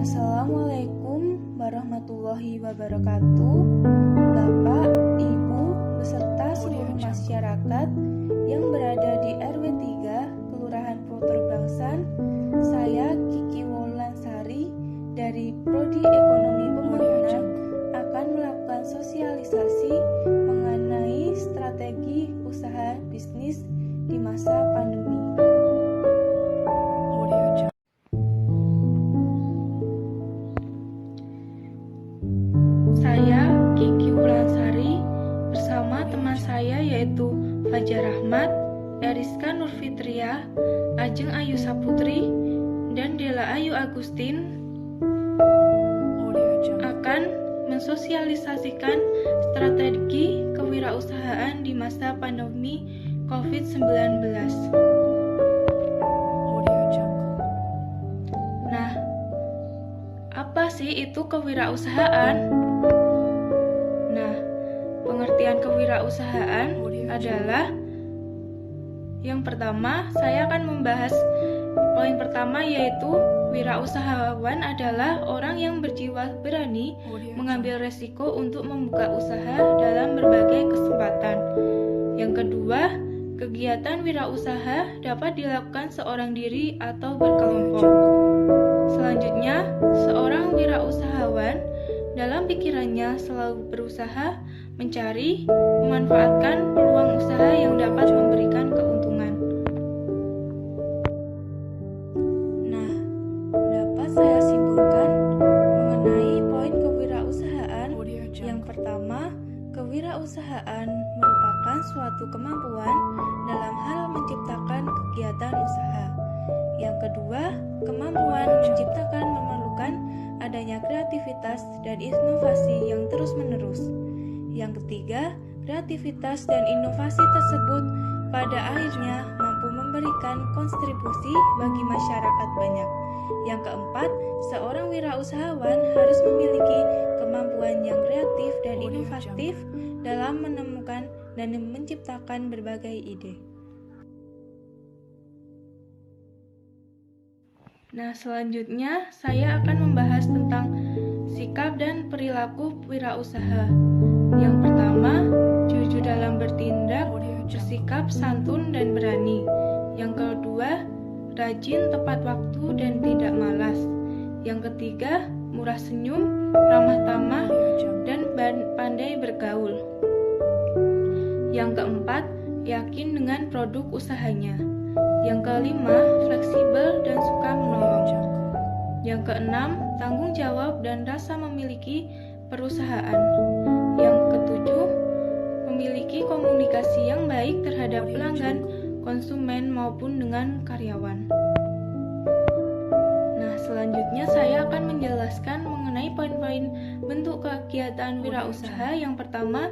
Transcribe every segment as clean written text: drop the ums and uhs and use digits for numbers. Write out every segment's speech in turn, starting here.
Assalamualaikum warahmatullahi wabarakatuh. Bapak, Ibu, beserta seluruh masyarakat yang berada di RW 3 Kelurahan Puter Bangsan, saya Kiki Wolansari dari Prodi Ekonomi Pembangunan akan melakukan sosialisasi mengenai strategi usaha bisnis di masa pandemi. Saya Kiki Wolansari bersama teman saya yaitu Fajar Rahmat, Eriska Nurfitria, Ajeng Ayu Saputri, dan Dela Ayu Agustin akan mensosialisasikan strategi kewirausahaan di masa pandemi COVID-19. Nah, apa sih itu kewirausahaan? Nah, pengertian kewirausahaan adalah yang pertama, saya akan membahas poin pertama yaitu wirausahawan adalah orang yang berjiwa berani mengambil resiko untuk membuka usaha dalam berbagai kesempatan. Yang kedua, kegiatan wirausaha dapat dilakukan seorang diri atau berkelompok. Selanjutnya, seorang wirausahawan dalam pikirannya selalu berusaha mencari, memanfaatkan peluang usaha yang dapat memberikan keuntungan. Nah, dapat saya simpulkan mengenai poin kewirausahaan. Yang pertama, kewirausahaan merupakan suatu kemampuan dalam hal menciptakan kegiatan usaha. Yang kedua, kemampuan menciptakan memerlukan adanya kreativitas dan inovasi yang terus-menerus. Yang ketiga, kreativitas dan inovasi tersebut pada akhirnya mampu memberikan kontribusi bagi masyarakat banyak. Yang keempat, seorang wirausahawan harus memiliki kemampuan yang kreatif dan inovatif dalam menemukan dan menciptakan berbagai ide. Nah, selanjutnya saya akan membahas tentang sikap dan perilaku wirausaha. Yang pertama, jujur dalam bertindak, bersikap santun dan berani. Yang kedua, rajin, tepat waktu dan tidak malas. Yang ketiga, murah senyum, ramah tamah dan pandai bergaul. Yang keempat, yakin dengan produk usahanya. Yang kelima, fleksibel dan suka menolong. Yang keenam, tanggung jawab dan rasa memiliki perusahaan. Yang ketujuh, memiliki komunikasi yang baik terhadap pelanggan, konsumen maupun dengan karyawan. Nah, selanjutnya saya akan menjelaskan mengenai poin-poin bentuk kegiatan wirausaha. Yang pertama,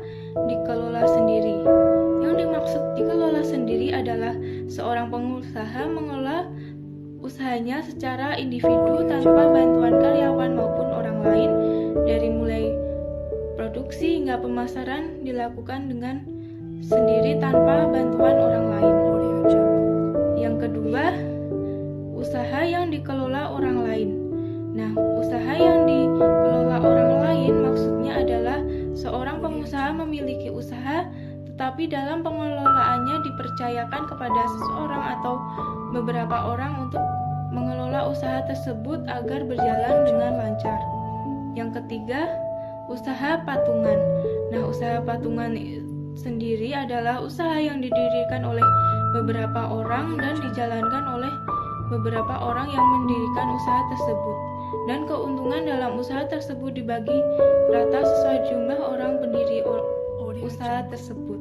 dikelola sendiri. Yang dimaksud dikelola sendiri adalah seorang pengusaha mengelola usahanya secara individu tanpa bantuan karyawan maupun orang lain. Dari mulai produksi hingga pemasaran dilakukan dengan sendiri tanpa bantuan orang lain. Yang kedua, usaha yang dikelola orang lain. Nah, usaha yang dikelola orang lain maksudnya adalah seorang pengusaha memiliki usaha tetapi dalam pengelolaannya dipercayakan kepada seseorang atau beberapa orang untuk mengelola usaha tersebut agar berjalan dengan lancar. Yang ketiga, usaha patungan. Nah, usaha patungan sendiri adalah usaha yang didirikan oleh beberapa orang dan dijalankan oleh beberapa orang yang mendirikan usaha tersebut. Dan keuntungan dalam usaha tersebut dibagi rata sesuai jumlah orang pendiri usaha tersebut.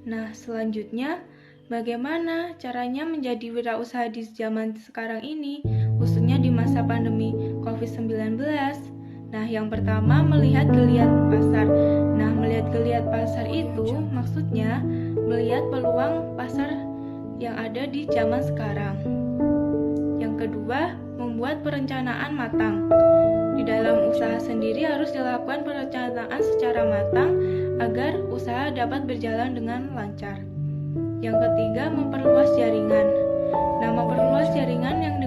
Nah, selanjutnya, bagaimana caranya menjadi wirausaha di zaman sekarang ini, khususnya di masa pandemi COVID-19? Nah, yang pertama, melihat geliat pasar. Nah, melihat geliat pasar itu maksudnya melihat peluang pasar yang ada di zaman sekarang. Yang kedua, membuat perencanaan matang. Di dalam usaha sendiri harus dilakukan perencanaan secara matang agar usaha dapat berjalan dengan lancar. Yang ketiga, memperluas jaringan. Nah, memperluas jaringan yang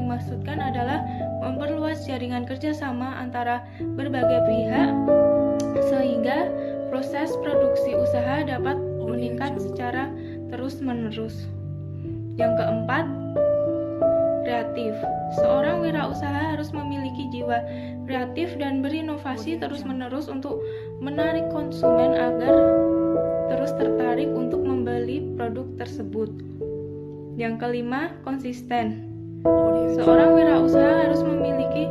jaringan kerjasama antara berbagai pihak sehingga proses produksi usaha dapat meningkat secara terus-menerus. Yang keempat, kreatif. Seorang wirausaha harus memiliki jiwa kreatif dan berinovasi terus-menerus untuk menarik konsumen agar terus tertarik untuk membeli produk tersebut. Yang kelima, konsisten. Seorang wirausaha harus memiliki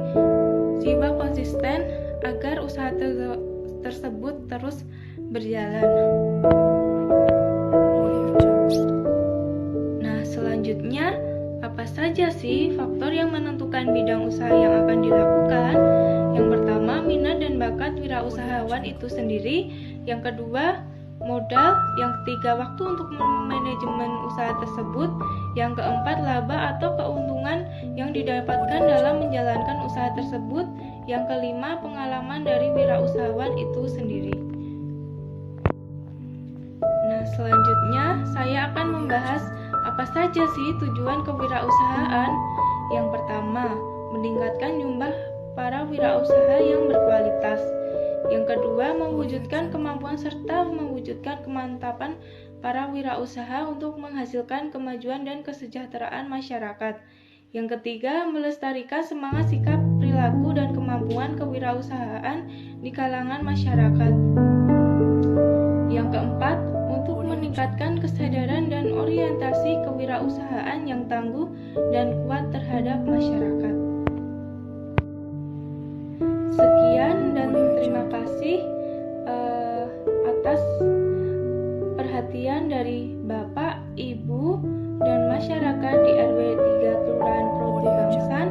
jiwa konsisten agar usaha tersebut terus berjalan. Nah, selanjutnya, apa saja sih faktor yang menentukan bidang usaha yang akan dilakukan? Yang pertama, minat dan bakat wirausahawan itu sendiri. Yang kedua, modal. Yang ketiga, waktu untuk manajemen usaha tersebut. Yang keempat, laba atau keuntungan yang didapatkan dalam menjalankan usaha tersebut. Yang kelima, pengalaman dari wirausahawan itu sendiri. Nah, selanjutnya saya akan membahas apa saja sih tujuan kewirausahaan. Yang pertama, meningkatkan jumlah para wirausaha yang berkualitas. Yang kedua, mewujudkan kemampuan serta mewujudkan kemantapan para wirausaha untuk menghasilkan kemajuan dan kesejahteraan masyarakat. Yang ketiga, melestarikan semangat, sikap, perilaku, dan kemampuan kewirausahaan di kalangan masyarakat. Yang keempat, untuk meningkatkan kesadaran dan orientasi kewirausahaan yang tangguh dan kuat terhadap masyarakat. Sekian dan terima kasih atas perhatian dari Bapak, Ibu, dan masyarakat di RW 3 Kelurahan Protobangsan.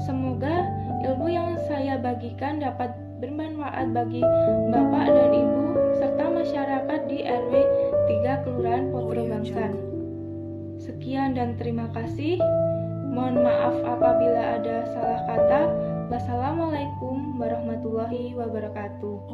Semoga ilmu yang saya bagikan dapat bermanfaat bagi Bapak dan Ibu serta masyarakat di RW 3 Kelurahan Protobangsan. Sekian dan terima kasih. Mohon maaf apabila ada salah kata. Wassalamualaikum warahmatullahi wabarakatuh.